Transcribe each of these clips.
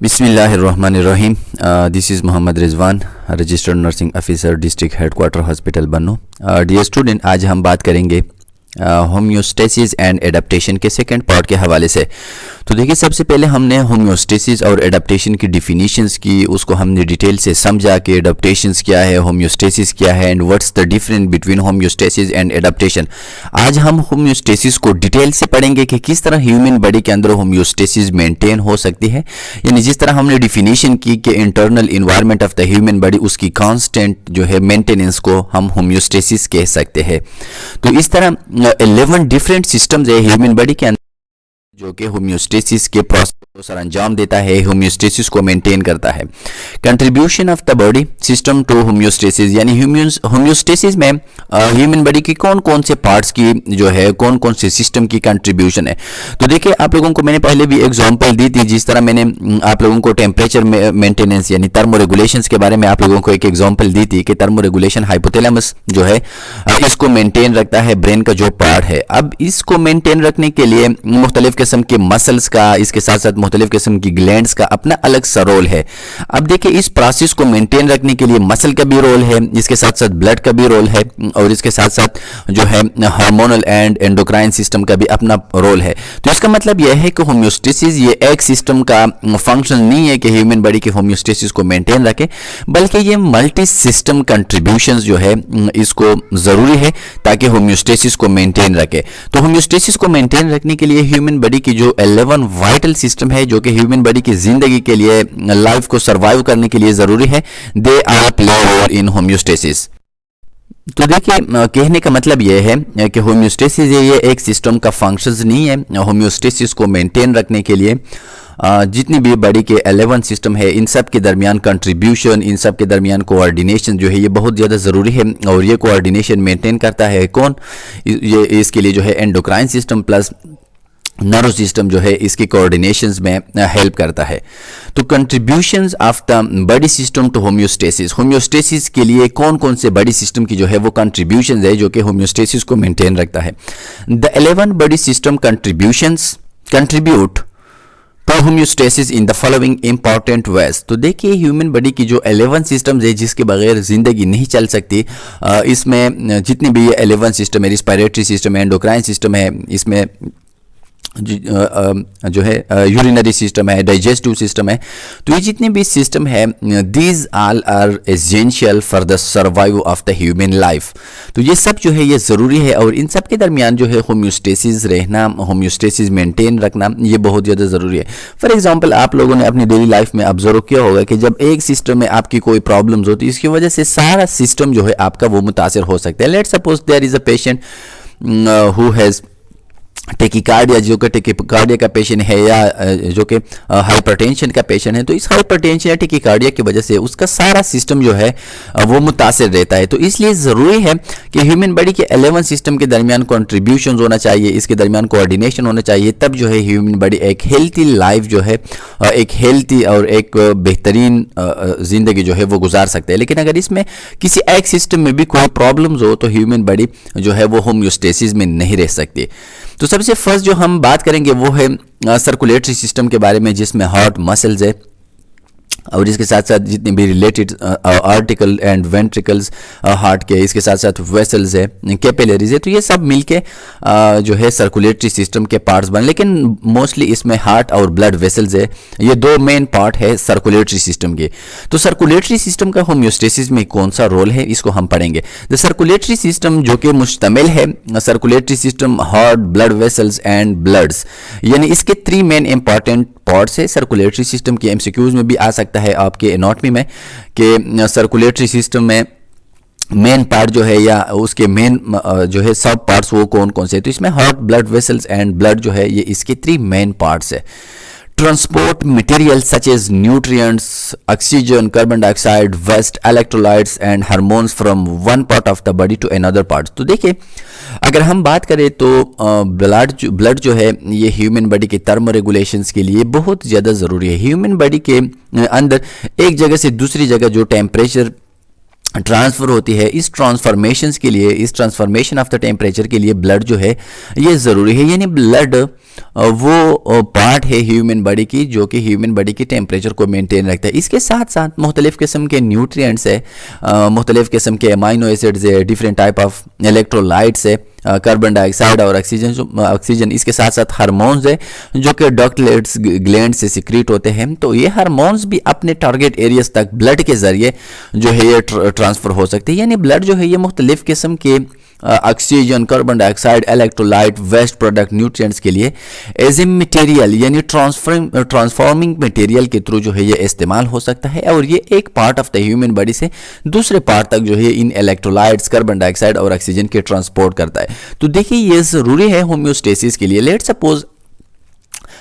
बिस्मिल्लाहिर्रहमानिर्रहीम। This is Mohammad Rizwan, registered nursing officer, district headquarter hospital Bannu. Dear student, आज हम बात करेंगे होम्योस्टेसिस एंड एडाप्टेशन के सेकंड पार्ट के हवाले से। तो देखिए, सबसे पहले हमने होम्योस्टेसिस और एडाप्टेशन की डिफिनीशंस की, उसको हमने डिटेल से समझा कि एडाप्टेशंस क्या है, होम्योस्टेसिस क्या है and what's the difference between homeostasis and adaptation. आज हम होम्योस्टेसिस को डिटेल से पढ़ेंगे कि किस तरह ह्यूमन बॉडी के अंदर होम्योस्टेसिस मेंटेन हो सकती है। यानी जिस तरह हमने डिफिनीशन की कि internal environment of the human body, उसकी कांस्टेंट जो है मेंटेनेंस को हम होम्योस्टेसिस कह सकते हैं। तो इस तरह 11 डिफरेंट सिस्टम्स है ह्यूमन बॉडी के अंदर जो कि होम्योस्टेसिस के प्रोसेस को सर अंजाम देता है, होम्योस्टेसिस को मेंटेन करता है। Contribution of the body system to homeostasis, यानी होम्योस्टेसिस में ह्यूमन बॉडी की कौन कौन से पार्ट्स की जो है, कौन कौन से सिस्टम की कंट्रीब्यूशन है। तो देखिए, आप लोगों को मैंने पहले भी एग्जांपल दी थी, जिस तरह मैंने आप लोगों को टेम्परेचर मेंटेनेंस यानी थर्मोरेगुलेशंस के बारे में आप लोगों को एक एग्जांपल दी थी कि थर्मोरेगुलेशन हाइपोथैलेमस जो है इसको मेंटेन रखता है, ब्रेन का जो पार्ट है। अब इसको मेंटेन रखने के लिए मुख्तलिफ किस्म के मसल्स का, इसके साथ साथ मुख्तलिफ किस्म की ग्लैंड्स का अपना अलग सा रोल है। अब देखिए, इस प्रोसेस को मेंटेन रखने के लिए मसल का भी रोल है, इसके साथ साथ ब्लड का भी रोल है, और इसके साथ साथ जो है हार्मोनल एंड एंडोक्राइन सिस्टम का भी अपना रोल है। तो इसका मतलब यह है कि होम्योस्टेसिस ये एक सिस्टम का फंक्शन नहीं है कि ह्यूमन बॉडी के होम्योस्टेसिस को मेंटेन रखे, बल्कि ये मल्टी सिस्टम कंट्रीब्यूशंस जो है इसको जरूरी है ताकि होम्योस्टेसिस को मेंटेन रखे। तो होम्योस्टेसिस को मेंटेन रखने के लिए ह्यूमन बॉडी की जो 11 वाइटल सिस्टम है जो कि ह्यूमन बॉडी की जिंदगी के लिए, लाइफ को सर्वाइव करने के लिए जरूरी है, they are play role in homeostasis. तो देखिए, कहने का मतलब यह है कि होम्योस्टेसिस ये एक सिस्टम का फंक्शंस नहीं है। होम्योस्टेसिस को मेंटेन रखने के लिए जितनी भी बॉडी के 11 सिस्टम है, इन सब के दरमियान कंट्रीब्यूशन, इन सब के दरमियान कोऑर्डिनेशन जो है ये बहुत ज़्यादा ज़रूरी है। और ये कोऑर्डिनेशन मेंटेन करता है कौन? ये इसके लिए जो है endocrine system plus nerve system जो है इसकी कोऑर्डिनेशंस में हेल्प करता है। तो contributions of the body system to homeostasis, homeostasis के लिए कौन कौन से बॉडी सिस्टम की जो है वो कंट्रीब्यूशंस है जो कि होम्योस्टेसिस को मेंटेन रखता है। The 11 body system contributions contribute to homeostasis in the following important ways. तो देखिए, ह्यूमन बॉडी की जो 11 सिस्टम्स है जिसके बगैर जिंदगी नहीं चल सकती, इसमें जितनी भी ये 11 सिस्टम है, रिस्पायरेटरी सिस्टम है, एंडोक्राइन सिस्टम है, इसमें जो है यूरिनरी सिस्टम है, डाइजेस्टिव सिस्टम है, तो ये जितने भी सिस्टम है, these all are essential for the survive of the human life. तो ये सब जो है ये ज़रूरी है, और इन सब के दरमियान जो है होम्योस्टेसिस रहना, होम्योस्टेसिस मेंटेन रखना ये बहुत ज़्यादा ज़रूरी है। फॉर एग्जांपल, आप लोगों ने अपनी डेली लाइफ में ऑब्जर्व किया होगा कि जब एक सिस्टम में आपकी कोई प्रॉब्लम्स होती है, इसकी वजह से सारा सिस्टम जो है आपका वो मुतासर हो सकता है। Let's suppose there is a patient who has tachycardia, जो कि टेकिकार्डिया का पेशेंट है या जो कि हाइपरटेंशन का पेशेंट है, तो इस हाइपरटेंशन या टेकिकार्डिया की वजह से उसका सारा सिस्टम जो है वो मुतासर रहता है। तो इसलिए ज़रूरी है कि ह्यूमन बॉडी के 11 सिस्टम के दरमियान कॉन्ट्रीब्यूशन होना चाहिए, इसके दरमियान कोऑर्डिनेशन होना चाहिए, तब जो है ह्यूमन बॉडी एक हेल्थी लाइफ जो है, एक हेल्थी और एक बेहतरीन ज़िंदगी जो है वो गुजार सकते हैं। लेकिन अगर इसमें किसी एक सिस्टम में भी कोई प्रॉब्लम्स हो तो ह्यूमन बॉडी जो है वो होम्योस्टेसिस में नहीं रह सकती। तो सबसे फर्स्ट जो हम बात करेंगे वो है सर्कुलेटरी सिस्टम के बारे में, जिसमें हार्ट मसल्स है, और इसके साथ साथ जितने भी related article and ventricles heart के, इसके साथ साथ वेसल्स है, कैपिलरीज है, तो ये सब मिलके जो है सर्कुलेटरी सिस्टम के पार्ट्स बन। लेकिन मोस्टली इसमें हार्ट और ब्लड वेसल्स है, ये दो मेन पार्ट है सर्कुलेटरी सिस्टम के। तो सर्कुलेटरी सिस्टम का होम्योस्टेसिस में कौन सा रोल है इसको हम पढ़ेंगे। द सर्कुलेटरी सिस्टम जो कि मुश्तमिल है, circulatory system heart, blood vessels and bloods, यानी इसके 3 मेन इंपॉर्टेंट पार्ट्स है। सर्कुलेटरी सिस्टम के एमसीक्यूज में भी आ सकता है आपके एनाटॉमी में कि सर्कुलेटरी सिस्टम में मेन पार्ट जो है या उसके मेन जो है सब पार्ट्स वो कौन कौन से है। तो इसमें heart, blood vessels and blood जो है ये इसके 3 मेन पार्ट्स है। transport materials such as nutrients, oxygen, carbon dioxide, waste, electrolytes and hormones from one part of the body to another part। तो देखिए, अगर हम बात करें तो ब्लड जो है ये ह्यूमन बॉडी के थर्मोरेगुलेशंस के लिए बहुत ज़्यादा ज़रूरी है। ह्यूमन बॉडी के अंदर एक जगह से दूसरी जगह जो टेम्परेचर ट्रांसफ़र होती है, इस ट्रांसफॉर्मेशंस के लिए, इस ट्रांसफॉर्मेशन ऑफ द टेम्परेचर के लिए ब्लड जो है ये ज़रूरी है। यानी ब्लड वो पार्ट है ह्यूमन बॉडी की जो कि ह्यूमन बॉडी की टेम्परेचर को मेंटेन रखता है। इसके साथ साथ मुख्तलिफ़ किस्म के न्यूट्रिएंट्स है, मुख्तलिफ़ किस्म के अमाइनो एसिड्स है, डिफरेंट टाइप ऑफ इलेक्ट्रोलाइट्स है, कार्बन डाइऑक्साइड और ऑक्सीजन, इसके साथ साथ हार्मोन्स है जो कि डक्टलेट्स ग्लैंड से सिक्रीट होते हैं। तो ये हार्मोन्स भी अपने टारगेट एरियाज तक ब्लड के ज़रिए जो है ये ट्रांसफ़र हो सकते हैं। यानी ब्लड जो है ये मुख्तलिफ़ किस्म के oxygen, carbon dioxide, electrolyte, waste product, nutrients के लिए एज ए मटेरियल यानी ट्रांसफॉर्मिंग मटेरियल के थ्रू जो है ये इस्तेमाल हो सकता है और ये एक part of the human body से दूसरे पार्ट तक जो है इन इलेक्ट्रोलाइट्स, कार्बन डाइऑक्साइड और ऑक्सीजन के ट्रांसपोर्ट करता है। तो देखिए ये ज़रूरी है होम्योस्टेसिस के लिए। लेट सपोज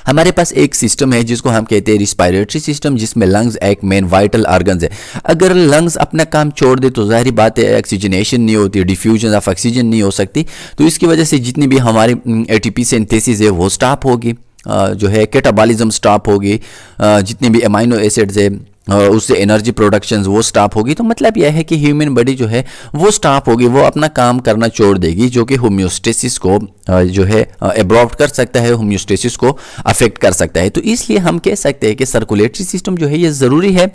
हमारे पास एक सिस्टम है जिसको हम कहते हैं रिस्पायरेटरी सिस्टम, जिसमें लंग्स एक मेन वाइटल ऑर्गन्स है। अगर लंग्स अपना काम छोड़ दे तो जाहिर बात है ऑक्सीजनेशन नहीं होती, डिफ्यूजन ऑफ ऑक्सीजन नहीं हो सकती। तो इसकी वजह से जितनी भी हमारी एटीपी सिंथेसिस है वो स्टॉप होगी, जो है कैटाबॉलिज्म स्टॉप होगी, जितने भी अमाइनो एसिड्स है उससे एनर्जी प्रोडक्शन वो स्टॉप होगी। तो मतलब यह है कि ह्यूमन बॉडी जो है वो स्टॉप होगी, वो अपना काम करना छोड़ देगी, जो कि होम्योस्टेसिस को जो है एब्रॉप्ट कर सकता है, होम्योस्टेसिस को अफेक्ट कर सकता है। तो इसलिए हम कह सकते हैं कि सर्कुलेटरी सिस्टम जो है ये ज़रूरी है,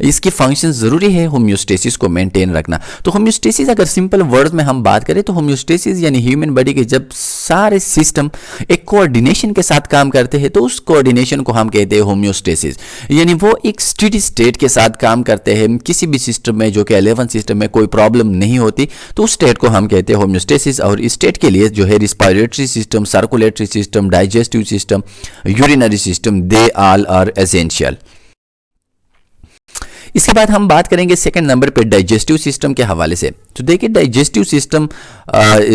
इसकी फंक्शन ज़रूरी है होम्योस्टेसिस को मेंटेन रखना। तो होम्योस्टेसिस अगर सिंपल वर्ड्स में हम बात करें तो होम्योस्टेसिस यानी ह्यूमन बॉडी के जब सारे सिस्टम एक कोऑर्डिनेशन के साथ काम करते हैं तो उस कोऑर्डिनेशन को हम कहते हैं होम्योस्टेसिस। यानी वो एक स्टेडी स्टेट के साथ काम करते हैं। किसी भी सिस्टम में जो कि 11 सिस्टम में कोई प्रॉब्लम नहीं होती तो उस स्टेट को हम कहते हैं होम्योस्टेसिस। और इस स्टेट के लिए जो है respiratory system, circulatory system, digestive system, urinary system, they all are essential. इसके बाद हम बात करेंगे सेकंड नंबर पे डाइजेस्टिव सिस्टम के हवाले से। तो देखिए डाइजेस्टिव सिस्टम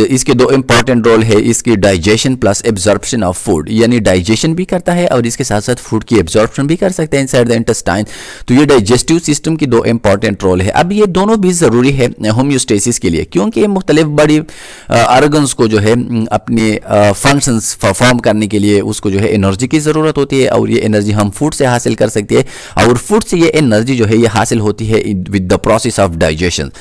इसके दो इंपॉर्टेंट रोल है, इसकी digestion plus absorption of food, यानी डाइजेशन भी करता है और इसके साथ साथ फूड की एब्जॉर्प्शन भी कर सकते हैं इनसाइड द इंटेस्टाइन। तो ये डाइजेस्टिव सिस्टम की दो इंपॉर्टेंट रोल है। अब ये दोनों भी ज़रूरी है होम्योस्टेसिस के लिए, क्योंकि ये मुख्तलिफ बड़ी ऑर्गन्स को जो है अपने फंक्शंस परफॉर्म करने के लिए उसको जो है एनर्जी की ज़रूरत होती है और ये एनर्जी हम फूड से हासिल कर सकते हैं और फूड से ये एनर्जी जो है ये हासिल होती है with the process of digestion.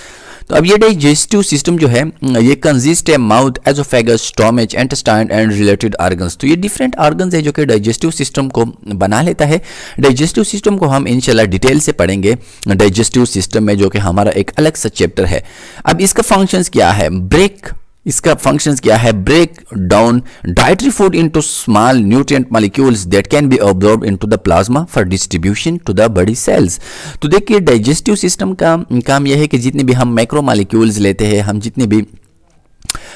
तो अब ये डाइजेस्टिव सिस्टम जो है ये कंसिस्ट है mouth, oesophagus, stomach, intestine and related organs. तो ये डिफरेंट ऑर्गन्स है जो कि डाइजेस्टिव सिस्टम को बना लेता है। डाइजेस्टिव सिस्टम को हम इंशाल्लाह डिटेल से पढ़ेंगे डाइजेस्टिव सिस्टम में, जो कि हमारा एक अलग सा चैप्टर है। अब इसका फंक्शंस क्या है, इसका फंक्शंस क्या है, break down dietary food into small nutrient molecules that can be absorbed into the plasma for distribution to the body cells. तो देखिए डाइजेस्टिव सिस्टम का काम यह है कि जितने भी हम मैक्रो मॉलिक्यूल्स लेते हैं, हम जितने भी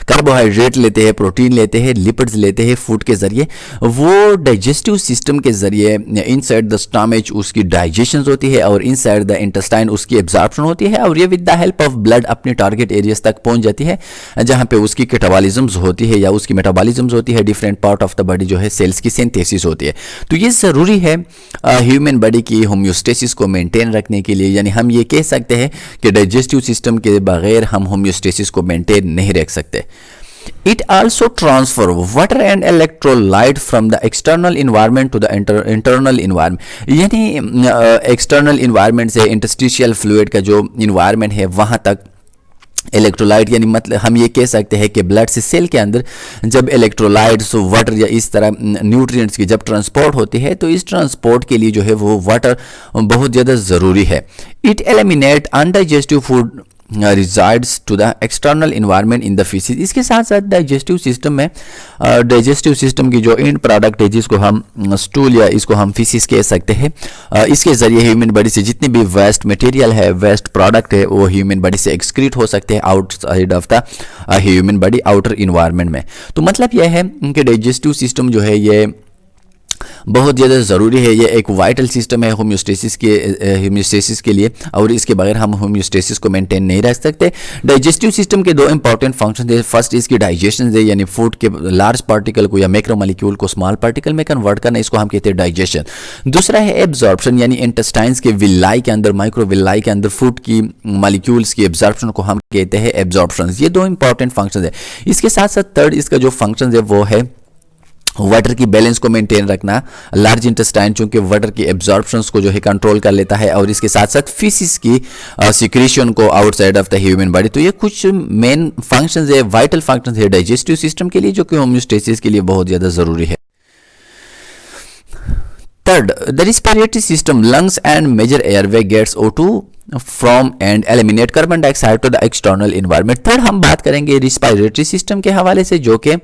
कार्बोहाइड्रेट लेते हैं, प्रोटीन लेते हैं, लिपिड्स लेते हैं फूड के ज़रिए, वो डाइजेस्टिव सिस्टम के ज़रिए इनसाइड द स्टमच उसकी डाइजेशन होती है और इनसाइड द इंटेस्टाइन उसकी एब्जॉर्प्शन होती है और ये with the help of blood अपने टारगेट एरियाज तक पहुंच जाती है, जहां पे उसकी कैटाबॉलिज्म्स होती है या उसकी मेटाबॉलिज्म्स होती है, different part of the body जो है सेल्स की सिंथेसिस होती है। तो ये ज़रूरी है ह्यूमन बॉडी की होम्योस्टेसिस को मेंटेन रखने के लिए। यानी हम ये कह सकते हैं कि डाइजेस्टिव सिस्टम के बगैर हम होम्योस्टेसिस को मेंटेन नहीं रख सकते। It also transfer water and electrolyte from the external environment to the internal environment। यानी एक्सटर्नल इन्वायरमेंट से इंटरस्टिशियल फ्लूइड का जो इन्वायरमेंट है वहाँ तक इलेक्ट्रोलाइट, यानी मतलब हम ये कह सकते हैं कि ब्लड से सेल के अंदर जब इलेक्ट्रोलाइट्स, वाटर या इस तरह न्यूट्रिएंट्स की जब ट्रांसपोर्ट होती है तो इस ट्रांसपोर्ट के लिए जो है वो वाटर बहुत ज़्यादा ज़रूरी है। It eliminate undigestive food residues to the external environment in the faeces. इसके साथ साथ डाइजेस्टिव सिस्टम में डाइजेस्टिव सिस्टम की जो एंड प्रोडक्ट है जिसको हम स्टूल या इसको हम फीसिस कह सकते हैं, इसके ज़रिए ह्यूमन बॉडी से जितने भी वेस्ट मटेरियल है, वेस्ट प्रोडक्ट है, वो ह्यूमन बॉडी से एक्सक्रीट हो सकते हैं outside of the human body, outer environment में। तो मतलब यह है कि डाइजेस्टिव सिस्टम जो है ये बहुत ज़्यादा ज़रूरी है, ये एक वाइटल सिस्टम है होम्योस्टेसिस के लिए और इसके बगैर हम होम्योस्टेसिस को मेंटेन नहीं रख सकते। डाइजेस्टिव सिस्टम के दो इंपॉर्टेंट फंक्शन है। फर्स्ट इसकी डाइजेशन है, यानी फूड के लार्ज पार्टिकल को या मैक्रो मॉलिक्यूल को स्मॉल पार्टिकल में कन्वर्ट करना, इसको हम कहते हैं डाइजेशन। दूसरा है एब्जॉर्प्शन, यानी इंटेस्टाइन्स के विलाई के अंदर, माइक्रो विलाई के अंदर फूड की मॉलिक्यूल्स की एब्जॉर्प्शन को हम कहते हैं एब्जॉर्प्शन। ये दो इंपॉर्टेंट फंक्शन है। इसके साथ साथ थर्ड इसका जो फंक्शन है वो है वाटर की बैलेंस को मेंटेन रखना, लार्ज इंटेस्टाइन चूंकि वाटर की एब्जॉर्प्शंस को जो है कंट्रोल कर लेता है, और इसके साथ साथ फिसिस की सिक्रीशन को outside of the human body. तो ये कुछ मेन फंक्शंस है, वाइटल फंक्शंस है डाइजेस्टिव सिस्टम के लिए, जो कि होम्योस्टेसिस के लिए बहुत ज़्यादा ज़रूरी है। Third, the respiratory system, lungs and major airway gets O2 from and eliminate carbon dioxide to the external environment. Third, हम बात करेंगे रिस्पिरेटरी सिस्टम के हवाले से, जो कि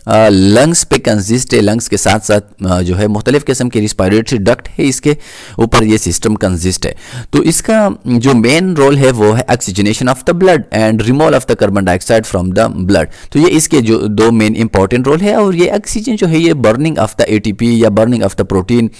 लंग्स पे कंसिस्ट है। लंग्स के साथ साथ जो है मुख्तलिफ किस्म के रिस्पिरेटरी डक्ट है, इसके ऊपर ये सिस्टम कंसिस्ट है। तो इसका जो मेन रोल है वो है oxygenation of the blood and removal of the carbon dioxide from the blood. तो ये इसके जो दो मेन इंपॉर्टेंट रोल है, और ये ऑक्सीजन जो है ये बर्निंग ऑफ द ATP या बर्निंग ऑफ द प्रोटीन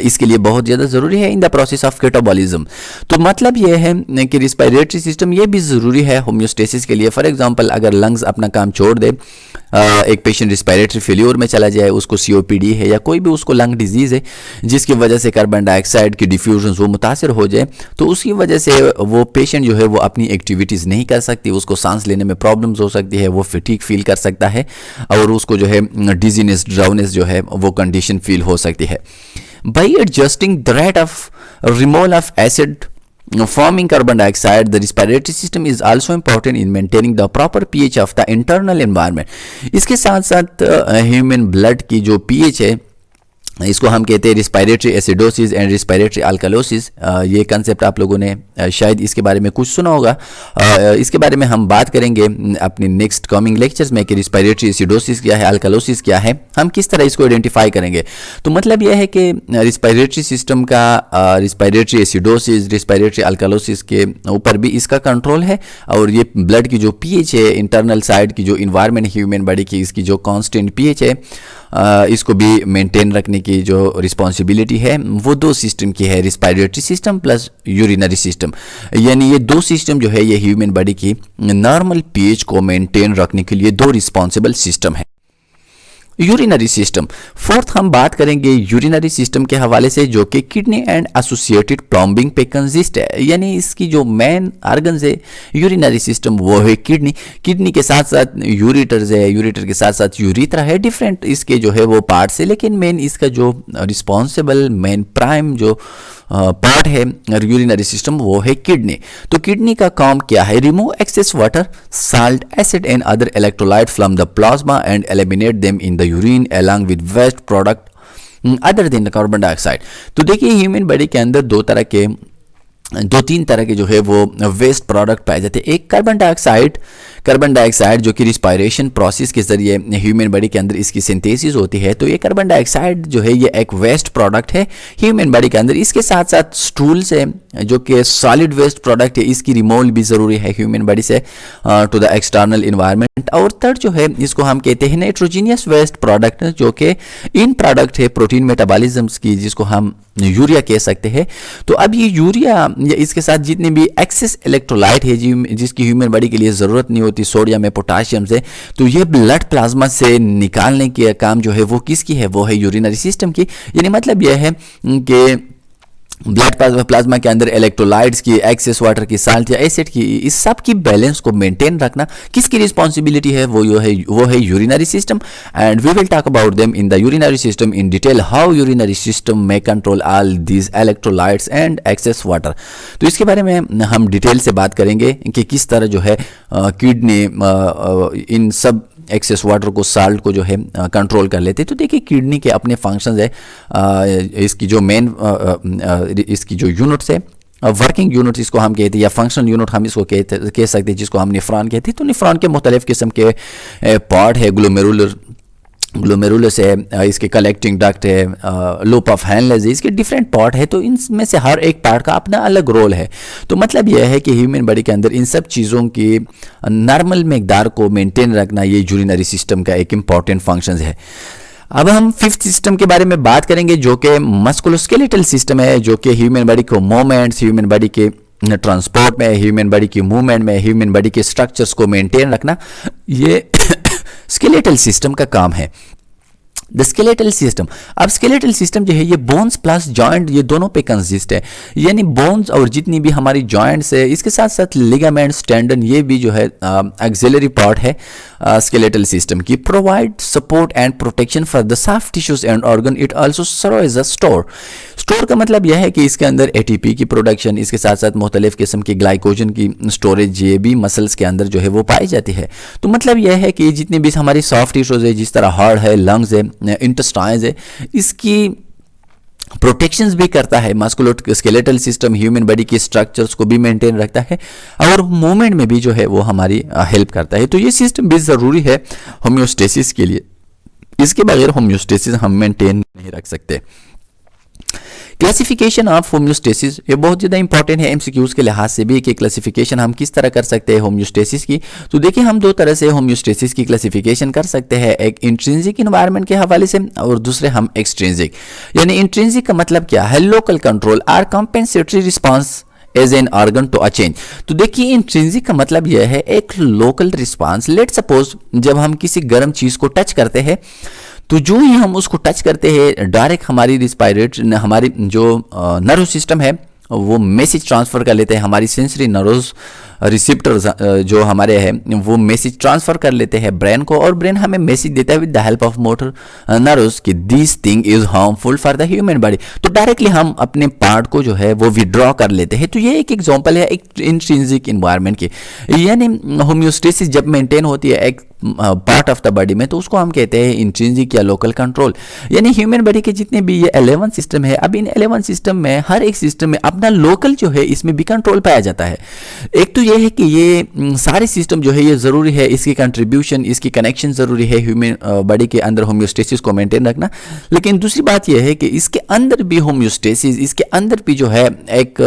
इसके लिए बहुत ज़्यादा ज़रूरी है in the process of catabolism. तो मतलब ये है कि रिस्पिरेटरी सिस्टम ये भी ज़रूरी है होम्योस्टेसिस के लिए। फॉर एग्जांपल, अगर लंग्स अपना काम छोड़ दे, एक पेशेंट रिस्पिरेटरी फेल्योर में चला जाए, उसको COPD है या कोई भी उसको लंग डिजीज़ है जिसकी वजह से कार्बन डाइऑक्साइड की डिफ्यूजन वो मुतासर हो जाए, तो उसकी वजह से वो पेशेंट जो है वो अपनी एक्टिविटीज़ नहीं कर सकती, उसको सांस लेने में प्रॉब्लम्स हो सकती है, वो फिटीग फील कर सकता है, और उसको जो है डिजीनेस, ड्राउनेस जो है वो कंडीशन फील हो सकती है। By adjusting the rate of removal of acid forming carbon dioxide, the respiratory system is also important in maintaining the proper pH of the internal environment. इसके साथ साथ ह्यूमन ब्लड की जो pH है, इसको हम कहते हैं respiratory acidosis and respiratory alkalosis. ये कंसेप्ट आप लोगों ने शायद इसके बारे में कुछ सुना होगा। इसके बारे में हम बात करेंगे अपने नेक्स्ट कमिंग लेक्चर्स में कि रिस्पिरेटरी एसिडोसिस क्या है, अल्कालोसिस क्या है, हम किस तरह इसको आइडेंटिफाई करेंगे। तो मतलब यह है कि रिस्पिरेटरी सिस्टम का रिस्पिरेटरी एसिडोसिस, रिस्पिरेटरी अल्कालोसिस के ऊपर भी इसका कंट्रोल है, और ये ब्लड की जो pH है, इंटरनल साइड की जो इन्वायरमेंट ह्यूमन बॉडी की, इसकी जो कांस्टेंट pH है, इसको भी मेंटेन रखने की जो रिस्पॉन्सिबिलिटी है वो दो सिस्टम की है, respiratory system plus urinary system. यानी ये दो सिस्टम जो है ये ह्यूमन बॉडी की नॉर्मल pH को मेंटेन रखने के लिए दो रिस्पॉन्सिबल सिस्टम है। यूरिनरी सिस्टम, फोर्थ हम बात करेंगे यूरिनरी सिस्टम के हवाले से, जो कि किडनी एंड एसोसिएटेड प्लम्बिंग पे कंसिस्ट है। यानी इसकी जो मेन आर्गन्स है यूरिनरी सिस्टम वो है किडनी। किडनी के साथ साथ यूरिटर्स है, यूरिटर के साथ साथ यूरिथ्रा है, डिफरेंट इसके जो है वो पार्ट्स है, लेकिन मेन इसका जो रिस्पॉन्सिबल मेन प्राइम जो पार्ट है यूरिनरी सिस्टम वो है किडनी। तो किडनी का काम क्या है? Remove excess water, salt, acid and other electrolyte from the plasma and eliminate them in the urine along with waste product other than the carbon dioxide। तो देखिए ह्यूमन बॉडी के अंदर दो तीन तरह के जो है वो वेस्ट प्रोडक्ट पाए जाते हैं। एक कार्बन डाइऑक्साइड जो कि रिस्पायरेशन प्रोसेस के जरिए ह्यूमन बॉडी के अंदर इसकी सिंथेसिस होती है। तो ये कार्बन डाइऑक्साइड जो है ये एक वेस्ट प्रोडक्ट है ह्यूमन बॉडी के अंदर। इसके साथ साथ स्टूल्स है जो कि सॉलिड वेस्ट प्रोडक्ट है, इसकी रिमूवल भी ज़रूरी है ह्यूमन बॉडी से टू द एक्सटर्नल इन्वायरमेंट। और थर्ड जो है इसको हम कहते हैं नाइट्रोजीनियस वेस्ट प्रोडक्ट, जो कि इन प्रोडक्ट है प्रोटीन मेटाबॉलिज्म्स की, जिसको हम यूरिया कह सकते हैं। तो अब ये यूरिया या इसके साथ जितने भी एक्सेस इलेक्ट्रोलाइट है जिसकी ह्यूमन बॉडी के लिए ज़रूरत नहीं होती, सोडियम है, पोटाशियम से, तो ये ब्लड प्लाज्मा से निकालने के काम जो है वो किसकी है? वो है यूरिनरी सिस्टम की। यानी मतलब यह है कि ब्लड प्लाज्मा के अंदर इलेक्ट्रोलाइट्स की, एक्सेस वाटर की, साल्ट या एसिड की, इस सब की बैलेंस को मेंटेन रखना किसकी रिस्पॉन्सिबिलिटी है? वो है urinary system. And we will talk about them in the urinary system in detail, how urinary system में control all these electrolytes and excess water. तो इसके बारे में हम डिटेल से बात करेंगे कि किस तरह जो है किडनी इन सब एक्सेस वाटर को, साल्ट को जो है कंट्रोल कर लेते हैं। तो देखिए किडनी के अपने फंक्शंस है, इसकी जो मेन इसकी जो यूनिट्स है, वर्किंग यूनिट इसको हम कहते हैं, या फंक्शनल यूनिट हम इसको कह सकते हैं, जिसको हम निफ्रॉन कहते हैं। तो निफ्रॉन के मुख्तलिफ किस्म के पार्ट है, ग्लोमेरुलस है, इसके कलेक्टिंग डक्ट है, लूप ऑफ हैनलेस है, इसके डिफरेंट पार्ट है। तो इनमें से हर एक पार्ट का अपना अलग रोल है। तो मतलब यह है कि ह्यूमन बॉडी के अंदर इन सब चीज़ों की नॉर्मल मकदार को मेंटेन रखना ये यूरिनरी सिस्टम का एक इम्पॉर्टेंट फंक्शन है। अब हम फिफ्थ सिस्टम के बारे में बात करेंगे, जो कि मस्कुलोस्केलेटल सिस्टम है, जो कि ह्यूमन बॉडी को मूवमेंट्स, ह्यूमन बॉडी के ट्रांसपोर्ट में, ह्यूमन बॉडी की मूवमेंट में, ह्यूमन बॉडी के स्ट्रक्चर्स को मेंटेन रखना ये स्केलेटल सिस्टम का काम है। The skeletal system. अब स्केलेटल सिस्टम जो है ये बोन्स प्लस जॉइंट ये दोनों पे कंसिस्ट है, यानी बोन्स और जितनी भी हमारी जॉइंट्स है, इसके साथ साथ लिगामेंट्स, टेंडन, ये भी जो है एक्सिलरी पार्ट है स्केलेटल सिस्टम की। Provide support and protection for the soft tissues and organ. It also serve as a store. Store का मतलब यह है कि इसके अंदर एटीपी की प्रोडक्शन, इसके साथ साथ मुख्तलिफ किस्म की ग्लाइकोजन की स्टोरेज ये भी मसल्स के अंदर जो है वो पाई जाती है। तो मतलब यह है कि जितनी भी हमारी सॉफ्ट टिश्यूज है, जिस तरह हार्ट है, लंग्स है, इंटेस्टाइन्स है, इसकी प्रोटेक्शंस भी करता है। मस्कुलो स्केलेटल सिस्टम ह्यूमन बॉडी की स्ट्रक्चर्स को भी मेंटेन रखता है और मूवमेंट में भी जो है वो हमारी हेल्प करता है। तो ये सिस्टम भी ज़रूरी है होम्योस्टेसिस के लिए। इसके बगैर होम्योस्टेसिस हम मेंटेन नहीं रख सकते। क्लासिफिकेशन ऑफ होम्योस्टेसिस ये बहुत ज़्यादा इंपॉर्टेंट है एमसीक्यूज के लिहाज से भी, कि क्लासिफिकेशन हम किस तरह कर सकते हैं होम्योस्टेसिस की। तो देखिए हम दो तरह से होम्योस्टेसिस की क्लासिफिकेशन कर सकते हैं, एक इंट्रिंसिक इन्वायरमेंट के हवाले से और दूसरे हम एक्सट्रिंसिक। यानी इंट्रिंसिक का मतलब क्या है? Local control or compensatory response as an organ to a change. तो देखिए इंट्रिंसिक का मतलब यह है एक लोकल रिस्पॉन्स। लेट सपोज जब हम किसी गर्म चीज़ को टच करते हैं तो जो ही हम उसको टच करते हैं डायरेक्ट हमारी हमारी जो नर्व सिस्टम है वो मैसेज ट्रांसफ़र कर लेते हैं। हमारी सेंसरी नर्व्स रिसिप्टर्स जो हमारे हैं वो मैसेज ट्रांसफ़र कर लेते हैं ब्रेन को, और ब्रेन हमें मैसेज देता है with the help of motor nerves कि this thing is harmful for the human body. तो डायरेक्टली हम अपने पार्ट को जो है वो विड्रॉ कर लेते हैं। तो ये एक एग्जांपल है एक इंट्रिंसिक इन्वायरमेंट की। यानी होम्योस्टेसिस जब मेंटेन होती है एक पार्ट ऑफ द बॉडी में तो उसको हम कहते हैं इंट्रिंसिक या लोकल कंट्रोल। यानी ह्यूमन बॉडी के जितने भी ये 11 सिस्टम है, अब इन 11 सिस्टम में हर एक सिस्टम में अपना लोकल जो है इसमें भी कंट्रोल पाया जाता है। एक तो ये है कि ये सारे सिस्टम जो है ये ज़रूरी है, इसकी कंट्रीब्यूशन, इसकी कनेक्शन ज़रूरी है ह्यूमन बॉडी के अंदर होम्योस्टेसिस को मेंटेन रखना। लेकिन दूसरी बात यह है कि इसके अंदर भी होम्योस्टेसिस, इसके अंदर भी जो है एक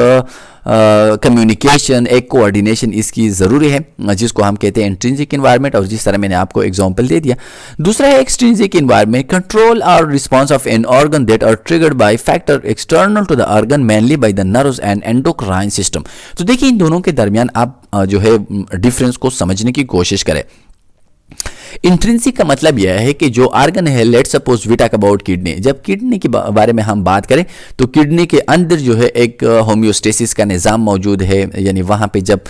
कम्युनिकेशन, एक कोऑर्डिनेशन इसकी ज़रूरी है, जिसको हम कहते हैं इंट्रिंसिक इन्वायरमेंट, और जिस तरह मैंने आपको एग्जांपल दे दिया। दूसरा है एक्सट्रिंसिक इन्वायरमेंट, कंट्रोल और response of an organ that are triggered by factor external to the organ mainly by the nerves and endocrine system. तो देखिए इन दोनों के दरमियान आप जो है डिफरेंस को समझने की कोशिश करें। इंट्रिंसिक का मतलब यह है कि जो ऑर्गन है, let suppose we talk about kidney, जब किडनी के बारे में हम बात करें तो किडनी के अंदर जो है एक होम्योस्टेसिस का निज़ाम मौजूद है। यानी वहाँ पे जब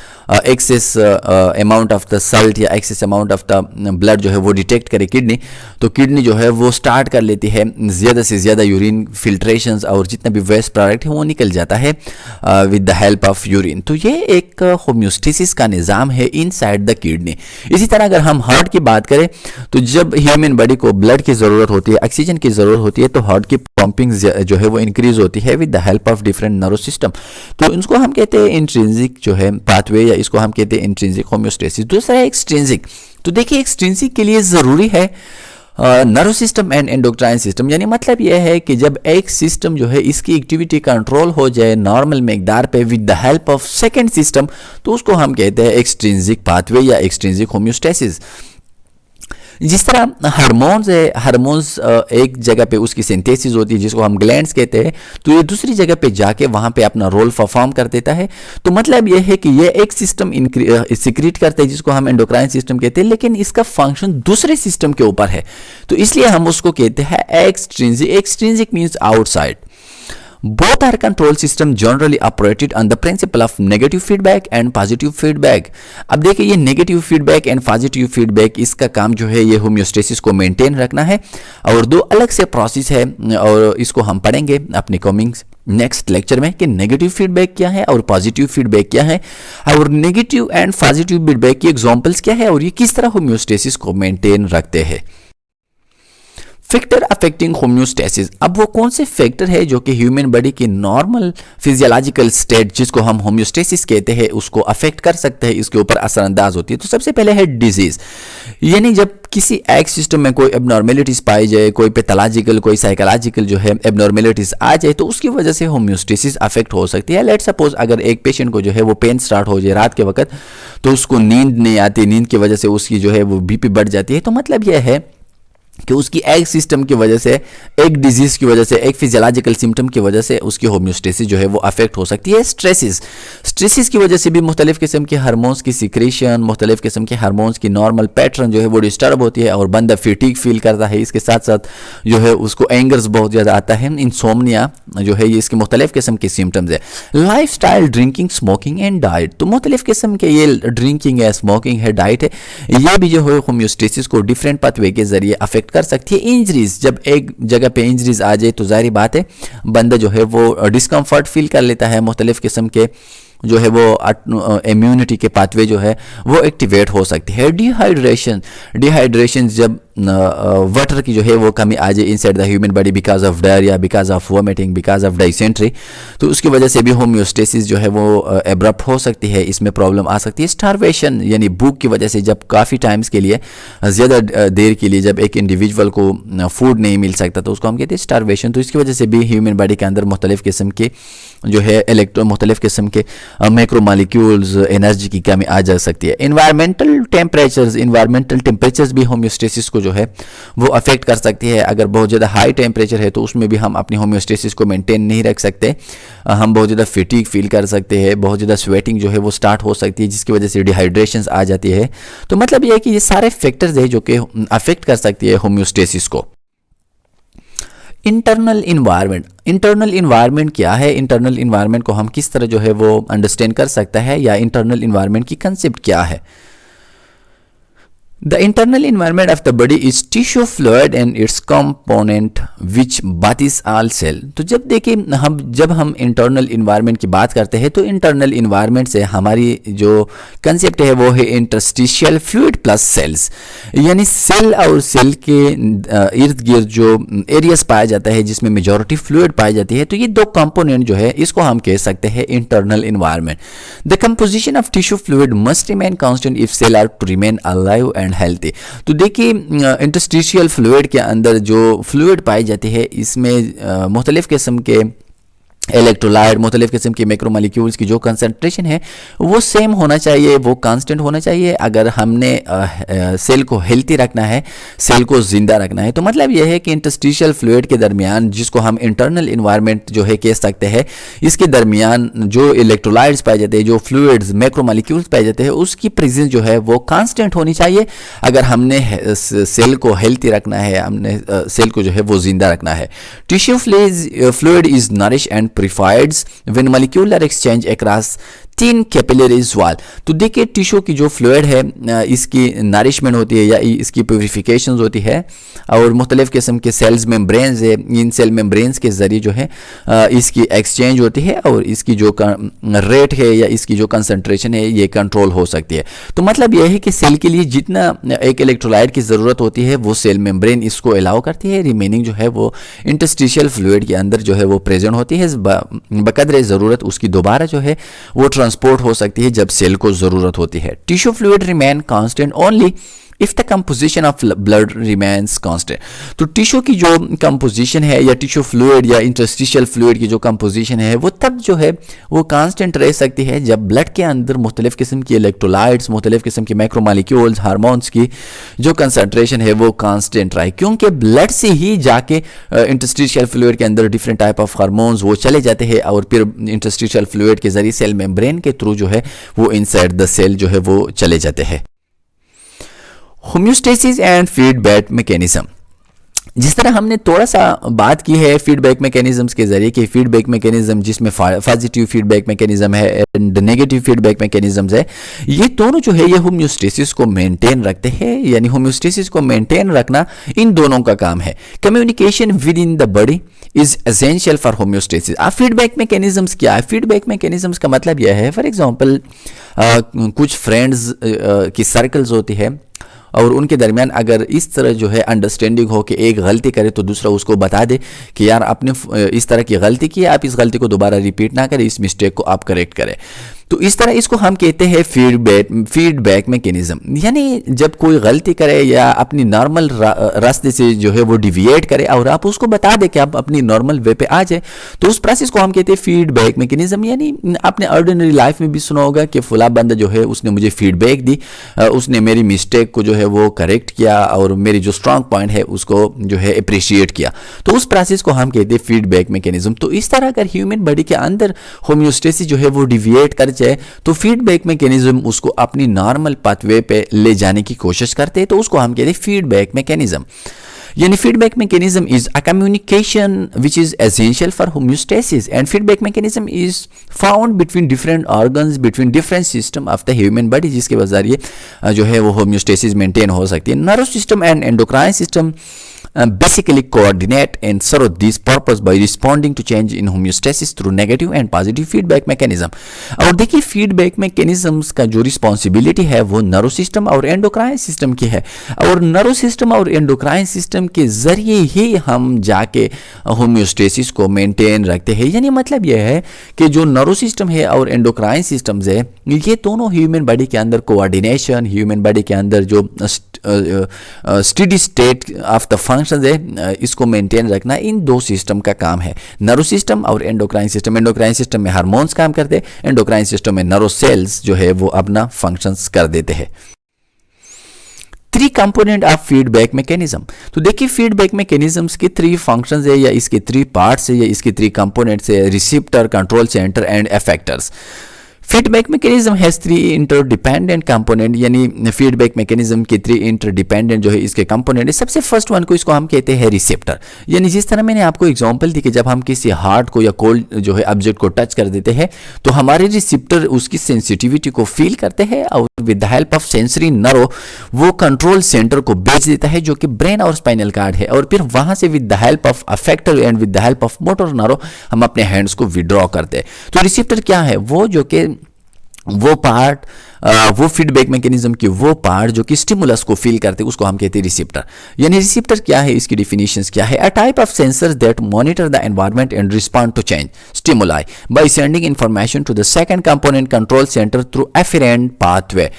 excess amount of the salt या excess amount of the blood जो है वो डिटेक्ट करे किडनी, तो किडनी जो है वो स्टार्ट कर लेती है ज़्यादा से ज़्यादा यूरिन फिल्ट्रेशंस, और जितना भी वेस्ट प्रोडक्ट है वो निकल जाता है with the help of urine. तो ये एक होम्योस्टेसिस का निज़ाम है इनसाइड द किडनी। इसी तरह अगर हम हार्ट की बात करें तो जब ह्यूमन बॉडी को ब्लड की ज़रूरत होती है, ऑक्सीजन की ज़रूरत होती है, तो हार्ट की पंपिंग जो है वो इंक्रीज होती है with the help of different nerve system. तो इसको हम कहते हैं इंट्रिंसिक जो है पाथवे, या इसको हम कहते हैं इंट्रिंसिक होम्योस्टेसिस। दूसरा है एक्सट्रिंसिक। तो देखिए एक्सट्रिंसिक के लिए ज़रूरी है nerve system and endocrine system. यानी मतलब यह है कि जब एक सिस्टम जो है इसकी एक्टिविटी कंट्रोल हो जाए नॉर्मल मकदार पे with the help of second system, तो उसको हम कहते हैं एक्सट्रिंसिक पाथवे या एक्सट्रिंसिक होम्योस्टेसिस। जिस तरह हार्मोन्स है, हार्मोन्स एक जगह पे उसकी सिंथेसिस होती है जिसको हम ग्लैंड्स कहते हैं, तो ये दूसरी जगह पे जाके वहाँ पे अपना रोल परफॉर्म कर देता है। तो मतलब ये है कि ये एक सिस्टम सिक्रीट करता है जिसको हम एंडोक्राइन सिस्टम कहते हैं, लेकिन इसका फंक्शन दूसरे सिस्टम के ऊपर है, तो इसलिए हम उसको कहते हैं extrinsic. Extrinsic means outside. Both are control system generally operated on the principle of negative feedback and positive feedback। अब देखिए ये negative feedback and positive feedback इसका काम जो है ये होम्योस्टेसिस को मेंटेन रखना है, और दो अलग से प्रोसेस है और इसको हम पढ़ेंगे अपने कमिंग नेक्स्ट लेक्चर में कि नेगेटिव फीडबैक क्या है और पॉजिटिव फीडबैक क्या है, और नेगेटिव एंड पॉजिटिव फीडबैक की एग्जांपल्स क्या है और ये किस तरह होम्योस्टेसिस को मेंटेन रखते हैं। फैक्टर अफेक्टिंग होम्योस्टेसिस, अब वो कौन से फैक्टर है जो कि ह्यूमन बॉडी की नॉर्मल फिजियोलॉजिकल स्टेट जिसको हम होम्योस्टेसिस कहते हैं उसको अफेक्ट कर सकते हैं, इसके ऊपर असरअंदाज होती है। तो सबसे पहले है डिजीज। यानी जब किसी एक सिस्टम में कोई एबनॉर्मेलिटीज पाई जाए, कोई पैथोलॉजिकल कोई साइकोलॉजिकल जो है एबनॉर्मेलिटीज आ जाए, तो उसकी वजह से होम्योस्टेसिस अफेक्ट हो सकती है। लेट सपोज अगर एक पेशेंट को जो है वो पेन स्टार्ट हो जाए रात के वक्त, तो उसको नींद नहीं आती, नींद की वजह से उसकी जो है वो बीपी बढ़ जाती है। तो मतलब यह है कि उसकी एक सिस्टम की वजह से, एक डिजीज की वजह से, एक फिजियोलॉजिकल सिम्टम की वजह से उसकी होम्योस्टेसिस जो है वो अफेक्ट हो सकती है। स्ट्रेसिस की वजह से भी मुख्तलिफ किस्म के हार्मोन्स की सिक्रेशन, मुख्तलिफ किस्म के हार्मोन्स की नॉर्मल पैटर्न जो है वो डिस्टर्ब होती है और बंदा फिटीग फील करता है। इसके साथ साथ जो है उसको एंगर्स बहुत ज़्यादा आता है। इंसोम्निया जो है ये इसके मुख्तलिफ किस्म के सिम्टम्स है। Life style, drinking, smoking and diet, तो मुख्तलिफ किस्म के ये ड्रिंकिंग है, स्मोकिंग है, डाइट है, ये भी जो है होम्योस्टेसिस को डिफरेंट पाथवे के जरिए अफेक्ट कर सकती है। इंजरीज, जब एक जगह पे इंजरीज आ जाए तो जाहिर बात है बंदा जो है वो डिस्कम्फर्ट फील कर लेता है, मुख्तलिफ किस्म के जो है वो इम्यूनिटी के पाथवे जो है वो एक्टिवेट हो सकती है। डिहाइड्रेशन जब वाटर की जो है वो कमी आ जाए inside the human body because of diarrhoea, because of vomiting, because of dysentery, तो उसकी वजह से भी होम्योस्टेसिस जो है वो एब्रप्ट हो सकती है, इसमें प्रॉब्लम आ सकती है। स्टारवेशन यानी भूख की वजह से जब काफ़ी टाइम्स के लिए, ज़्यादा देर के लिए जब एक इंडिविजुअल को फूड नहीं मिल सकता तो उसको हम कहते हैं स्टारवेशन। तो इसकी वजह से भी ह्यूमन बॉडी के अंदर मुख्तलिफ किस्म के जो है मुख्तलिफ किस्म के मैक्रोमॉलिक्यूल्स, एनर्जी की कमी आ जा सकती है। इन्वायरमेंटल टेम्परेचर्स भी होम्योस्टेसिस को जो है वो अफेक्ट कर सकती है। अगर बहुत ज़्यादा हाई टेम्परेचर है तो उसमें भी हम अपनी होम्योस्टेसिस को मेंटेन नहीं रख सकते, हम बहुत ज़्यादा फिटीग फील कर सकते हैं, बहुत ज़्यादा स्वेटिंग जो है वो स्टार्ट हो सकती है जिसकी वजह से डिहाइड्रेशन आ जाती है। तो मतलब ये है कि ये सारे फैक्टर्स है जो कि अफेक्ट कर सकती है होम्योस्टेसिस को। इंटरनल इन्वायरमेंट क्या है? इंटरनल इन्वायरमेंट को हम किस तरह जो है वो अंडरस्टैंड कर सकता है, या इंटरनल इन्वायरमेंट की कंसेप्ट क्या है? The internal environment of the body is tissue fluid and its component which bodies all cell। तो जब हम इंटरनल इन्वायरमेंट की बात करते हैं तो इंटरनल इन्वायरमेंट से हमारी जो कंसेप्ट है वो है इंटरस्टिशियल फ्लूइड प्लस सेल्स, यानी सेल और सेल के इर्द गिर्द जो एरियाज पाया जाता है जिसमें मेजॉरिटी फ्लूइड पाई जाती है, तो ये दो कंपोनेंट जो है इसको हम कह सकते हैं internal environment. The composition of tissue fluid must remain constant if cell are to remain alive and healthy. तो देखिए इंटरस्टिशियल फ्लूइड के अंदर जो फ्लूइड पाई जाती है इसमें मुख्तलिफ किस्म के इलेक्ट्रोलाइट, मुख्तलिफ किस्म की मैक्रोमॉलिक्यूल्स की जो कंसंट्रेशन है वो सेम होना चाहिए, वो कांस्टेंट होना चाहिए अगर हमने सेल को हेल्थी रखना है, सेल को ज़िंदा रखना है। तो मतलब यह है कि इंटरस्टिशियल फ्लूइड के दरमियान, जिसको हम इंटरनल इन्वायरमेंट जो है कह सकते हैं, इसके दरमियान जो इलेक्ट्रोलाइट्स पाए जाते हैं, जो फ्लूइड्स मैक्रोमॉलिक्यूल्स पाए जाते हैं, उसकी प्रेजेंस जो है वो कांस्टेंट होनी चाहिए अगर हमने सेल को हेल्थी रखना है, हमने सेल को जो है वो ज़िंदा रखना है। Tissue fluid is nourish and purified when molecular exchange across 3 capillaries wall. तो देखिए टिश्यू की जो फ्लूइड है इसकी नरिशमेंट होती है या इसकी प्यूरिफिकेशन होती है और मुख्तलिफ किस्म के सेल्स मेम्ब्रेन्स है, इन सेल मेम्ब्रेन्स के ज़रिए जो है इसकी एक्सचेंज होती है और इसकी जो रेट है या इसकी जो कंसंट्रेशन है ये कंट्रोल हो सकती है। तो मतलब यह है कि सेल के लिए जितना एक इलेक्ट्रोलाइट की ज़रूरत होती है वो सेल मेम्ब्रेन इसको अलाउ करती है, रिमेनिंग जो है वो इंटरस्टिशियल फ्लूइड के अंदर जो है वो प्रेजेंट होती है। बकदर ज़रूरत उसकी दोबारा जो है वो ट्रांसपोर्ट हो सकती है जब सेल को ज़रूरत होती है। Tissue fluid remain constant only if the composition of blood remains constant. तो टिश्यू की जो कंपोजिशन है या टिश्यू फ्लूइड या इंटरस्टिशियल फ्लूइड की जो कंपोजिशन है वो तब जो है वो कांस्टेंट रह सकती है जब ब्लड के अंदर मुख्तलिफ किस्म की इलेक्ट्रोलाइट्स, मुख्तलिफ किस्म की मैक्रोमॉलिक्यूल्स, हार्मोन्स की जो कंसंट्रेशन है वो कांस्टेंट रहे, क्योंकि ब्लड से ही जाके इंटरस्टिशियल फ्लूइड के अंदर डिफरेंट टाइप ऑफ हार्मोन्स वो चले जाते हैं और फिर इंटरस्टिशियल फ्लूइड के जरिए सेल मेम्ब्रेन के थ्रू जो है वो इनसाइड द सेल जो है वो चले जाते हैं। होम्योस्टेसिस एंड फीडबैक मैकेनिज्म, जिस तरह हमने थोड़ा सा बात की है फीडबैक मैकेनिज्म्स के जरिए कि फीडबैक मैकेनिज्म जिसमें पॉजिटिव फीडबैक मैकेनिज्म है एंड नेगेटिव फीडबैक मैकेनिज्म्स है, ये दोनों जो है ये होम्योस्टेसिस को मेंटेन रखते हैं, यानी होम्योस्टेसिस को मेंटेन रखना इन दोनों का काम है। Communication with in the body is essential for homeostasis. अब फीडबैक मैकेनिज्म्स क्या है? फीडबैक मैकेनिज्म्स का मतलब यह है, फॉर एग्जांपल कुछ फ्रेंड्स की सर्कल्स होती है और उनके दरमियान अगर इस तरह जो है अंडरस्टैंडिंग हो कि एक गलती करे तो दूसरा उसको बता दे कि यार आपने इस तरह की गलती की है, आप इस गलती को दोबारा रिपीट ना करें, इस मिस्टेक को आप करेक्ट करें। तो इस तरह इसको हम कहते हैं फीडबैक मैकेनिज्म। यानी जब कोई गलती करे या अपनी नॉर्मल रास्ते से जो है वो डिविएट करे और आप उसको बता दें कि आप अपनी नॉर्मल वे पे आ जाए, तो उस प्रोसेस को हम कहते हैं फीडबैक मैकेनिज्म। यानी आपने ऑर्डिनरी लाइफ में भी सुना होगा कि फला बंदा जो है उसने मुझे फीडबैक दी, उसने मेरी मिस्टेक को जो है वो करेक्ट किया और मेरी जो स्ट्रांग पॉइंट है उसको जो है अप्रिशिएट किया, तो उस प्रोसेस को हम कहते हैं फीडबैक मैकेनिज्म। तो इस तरह अगर ह्यूमन बॉडी के अंदर होम्योस्टेसिस जो है वो डिविएट कर जाए तो फीडबैक मैकेनिज्म उसको अपनी नॉर्मल पाथवे पे ले जाने की कोशिश करते हैं, तो उसको हम कहते हैं feedback mechanism. Yani feedback mechanism is a communication which is essential for homeostasis, and feedback mechanism is found between different organs, between different system of the human body, जिसके जरिए जो है वो homeostasis maintain हो सकती है। Nervous system and endocrine system basically coordinate and serve this purpose by responding to change in homeostasis through negative and positive feedback mechanism। और देखिए feedback mechanisms का जो responsibility है वो नर्व सिस्टम और एंडोक्राइन सिस्टम की है, और नर्व सिस्टम और एंडोक्राइन सिस्टम के जरिए ही हम जाके होम्योस्टेसिस को मेंटेन रखते हैं। यानी मतलब यह है कि जो नर्व सिस्टम है और एंडोक्राइन सिस्टम्स है, ये दोनों ह्यूमन बॉडी के अंदर कोऑर्डिनेशन, ह्यूमन बॉडी के अंदर जो steady state of the function है इसको मेंटेन रखना इन दो सिस्टम का काम है, नर्व सिस्टम और एंडोक्राइन सिस्टम। एंडोक्राइन सिस्टम में हार्मोन्स काम करते हैं, एंडोक्राइन सिस्टम में नर्व सेल्स जो है वो अपना फंक्शंस कर देते हैं। Three component of feedback mechanism. तो देखिए फीडबैक मैकेनिज्म्स के थ्री फंक्शंस है या इसके थ्री पार्ट्स है या इसके थ्री कंपोनेंट्स है, receptor, control centre and effectors. Feedback mechanism has three interdependent component, यानी फीडबैक मैकेनिज्म के थ्री इंटरडिपेंडेंट जो है इसके कंपोनेंट है। सबसे फर्स्ट वन को इसको हम कहते हैं रिसेप्टर। यानी जिस तरह मैंने आपको एग्जांपल दी कि जब हम किसी हार्ड को या कोल्ड जो है ऑब्जेक्ट को टच कर देते हैं तो हमारे रिसेप्टर उसकी सेंसिटिविटी को फील करते हैं और with the help of sensory nerve वो कंट्रोल सेंटर को भेज देता है जो कि ब्रेन और स्पाइनल कार्ड है, और फिर वहां से with the help of effector and with the help of motor nerve हम अपने हैंड्स को विड्रॉ करते हैं। तो रिसेप्टर क्या है? वो जो कि वो पार्ट वो फीडबैक मैकेनिज्म की वो पार्ट जो कि स्टिमुलस को फील करते हैं उसको हम कहते हैं रिसेप्टर। यानी रिसेप्टर क्या है, इसकी डिफिनेशंस क्या है? A type of sensors that monitor the environment and respond to change stimuli by sending information to the second component control centre through afferent pathway.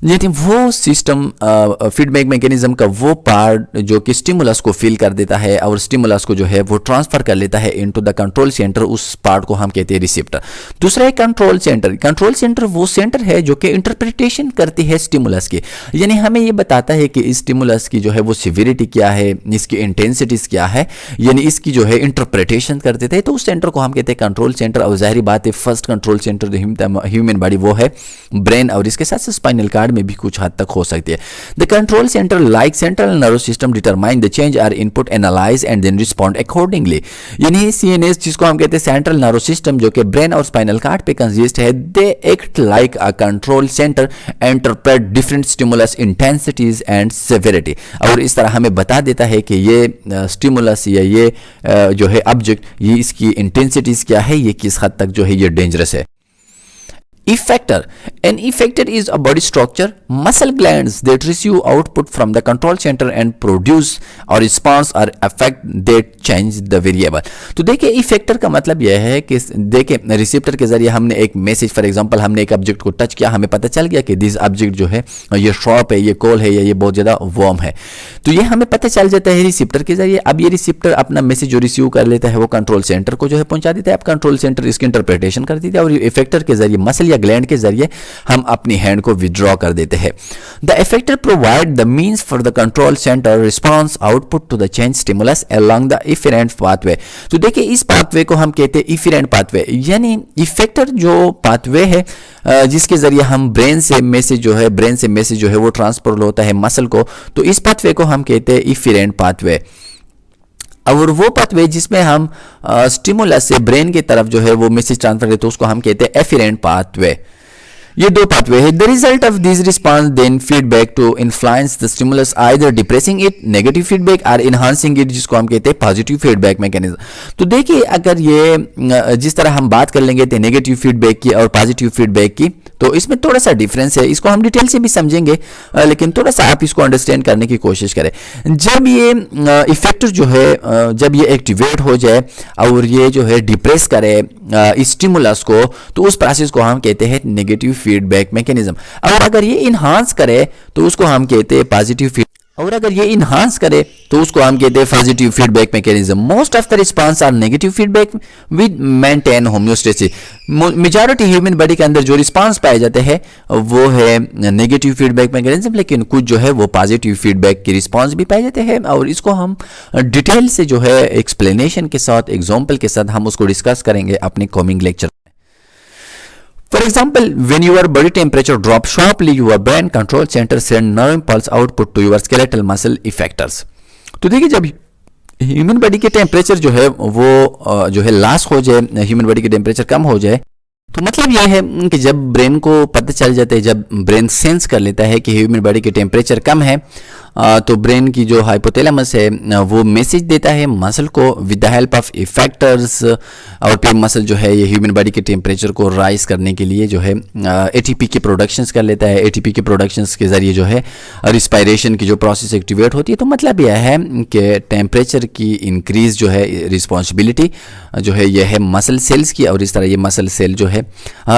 यानी वो सिस्टम फीडबैक मैकेनिज्म का वो पार्ट जो कि स्टिमुलस को feel कर देता है और स्टिमुलस को जो है वो ट्रांसफर कर लेता है इनटू द कंट्रोल सेंटर, उस पार्ट को हम कहते हैं रिसेप्टर। दूसरा है कंट्रोल सेंटर। कंट्रोल सेंटर वो सेंटर है जो कि इंटरप्रिटेशन करती है स्टिमुलस की, यानी हमें ये बताता है कि इस स्टिमुलस की जो है वो सिविरिटी क्या है, इसकी इंटेंसिटीज क्या है, यानी इसकी जो है इंटरप्रिटेशन कर देते हैं। तो उस सेंटर को हम कहते हैं कंट्रोल सेंटर। और जाहिर बात है first control centre human body वो है ब्रेन, और इसके साथ स्पाइनल कार्ड में भी कुछ हद तक हो सकती है। The control centre like central nervous system determine the change or input analyse and then respond accordingly. यानी सीएनएस जिसको हम कहते हैं सेंट्रल नर्वस सिस्टम जो कि ब्रेन और स्पाइनल कार्ड पे कंसिस्ट है, they act like a control centre, interpret different stimulus intensities and severity. और इस तरह हमें बता देता है कि ये स्टिमुलस या ये जो है ऑब्जेक्ट, ये इसकी इंटेंसिटीज क्या है, ये किस हद तक जो है ये डेंजरस है। Effector. An effector is a body structure, muscle glands that receive output from the control center and produce a response or effect that change the variable. तो देखिए इफेक्टर का मतलब यह है कि देखिए रिसेप्टर के जरिए हमने एक मैसेज, फॉर एग्जांपल हमने एक ऑब्जेक्ट को टच किया, हमें पता चल गया कि दिस ऑब्जेक्ट जो है ये शॉर्प है, ये कोल है या ये बहुत ज़्यादा वार्म है, तो ये हमें पता चल जाता है रिसेप्टर के जरिए। अब ये रिसेप्टर अपना मैसेज जो रिसीव कर लेता है वो कंट्रोल सेंटर को जो है पहुंचा देता है। अब कंट्रोल सेंटर इसकी इंटरप्रिटेशन कर देता है और इफेक्टर के जरिए मसल या ग्लैंड के जरिए हम अपनी हैंड को विड्रॉ कर देते हैं। The effector provide the means for the control centre response output to the change stimulus along the efferent pathway. तो देखिए इस पाथवे को हम कहते हैं इफरेंट पाथवे, यानी इफेक्टर जो पाथवे है जिसके जरिए हम ब्रेन से मैसेज जो है वो ट्रांसफर होता है मसल को, तो इस पाथवे को हम कहते हैं इफरेंट पाथवे। और वो पाथवे जिसमें हम स्टिमुलस से ब्रेन की तरफ जो है वो मैसेज ट्रांसफर करते हैं उसको हम कहते हैं एफरेंट पाथवे। ये दो पाथवे है। The result of this response then feedback to influence the stimulus either depressing it negative feedback और इनहांसिंग इट, जिसको हम कहते हैं पॉजिटिव फीडबैक मैकेनिज्म। तो देखिए अगर ये जिस तरह हम बात कर लेंगे तो नेगेटिव फीडबैक की और पॉजिटिव फीडबैक की, तो इसमें थोड़ा सा डिफरेंस है, इसको हम डिटेल से भी समझेंगे लेकिन थोड़ा सा आप इसको अंडरस्टैंड करने की कोशिश करें। जब ये इफेक्टर जो है जब ये एक्टिवेट हो जाए और ये जो है डिप्रेस करे इस स्टिमुलस को, तो उस प्रोसेस को हम कहते हैं नेगेटिव फीडबैक मैकेनिज्म। और अगर ये इन्हांस करे तो उसको हम कहते हैं पॉजिटिव फीडबैक, और अगर ये इन्हांस करे तो उसको हम कहते हैं positive feedback mechanism. Most of the response are negative feedback with maintain homeostasis. Majority human body के अंदर जो रिस्पांस पाए जाते हैं वो है नेगेटिव फीडबैक मैकेनिज्म, लेकिन कुछ जो है वो पॉजिटिव फीडबैक की रिस्पांस भी पाए जाते हैं, और इसको हम डिटेल से जो है एक्सप्लेनेशन के साथ, एग्जाम्पल के साथ हम उसको डिस्कस करेंगे अपने coming lecture. For example, when your body temperature drops sharply, your brain control center send nerve impulse output to your skeletal muscle effectors. तो देखिए, जब ह्यूमन बॉडी के टेम्परेचर जो है वो जो है लॉस हो जाए, ह्यूमन बॉडी के टेम्परेचर कम हो जाए, तो मतलब यह है कि जब ब्रेन को पता चल जाता है, जब ब्रेन सेंस कर लेता है कि ह्यूमन बॉडी के टेम्परेचर कम है, तो ब्रेन की जो हाइपोथैलेमस है वो मैसेज देता है मसल को with the help of effectors, और फिर मसल जो है ये ह्यूमन बॉडी के टेम्परेचर को राइज करने के लिए जो है एटीपी के प्रोडक्शंस कर लेता है। एटीपी के प्रोडक्शंस के ज़रिए जो है रिस्पायरेशन की जो प्रोसेस एक्टिवेट होती है। तो मतलब यह है कि टेम्परेचर की इंक्रीज जो है रिस्पॉन्सिबिलिटी जो है यह है मसल सेल्स की, और इस तरह ये मसल सेल जो है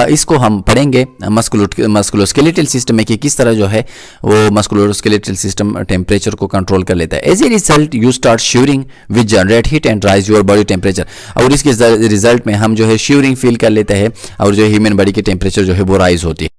इसको हम पढ़ेंगे मस्कुलोस्केलेटल सिस्टम में कि किस तरह जो है वो मस्कुलोस्केलेटल सिस्टम टेम्परेचर को कंट्रोल कर लेता है। As a result you start shivering which generate heat and raise your body temperature, और इसके रिजल्ट में हम जो है शिवरिंग फील कर लेते हैं, और जो ह्यूमन बॉडी की टेम्परेचर जो है वो राइज होती है।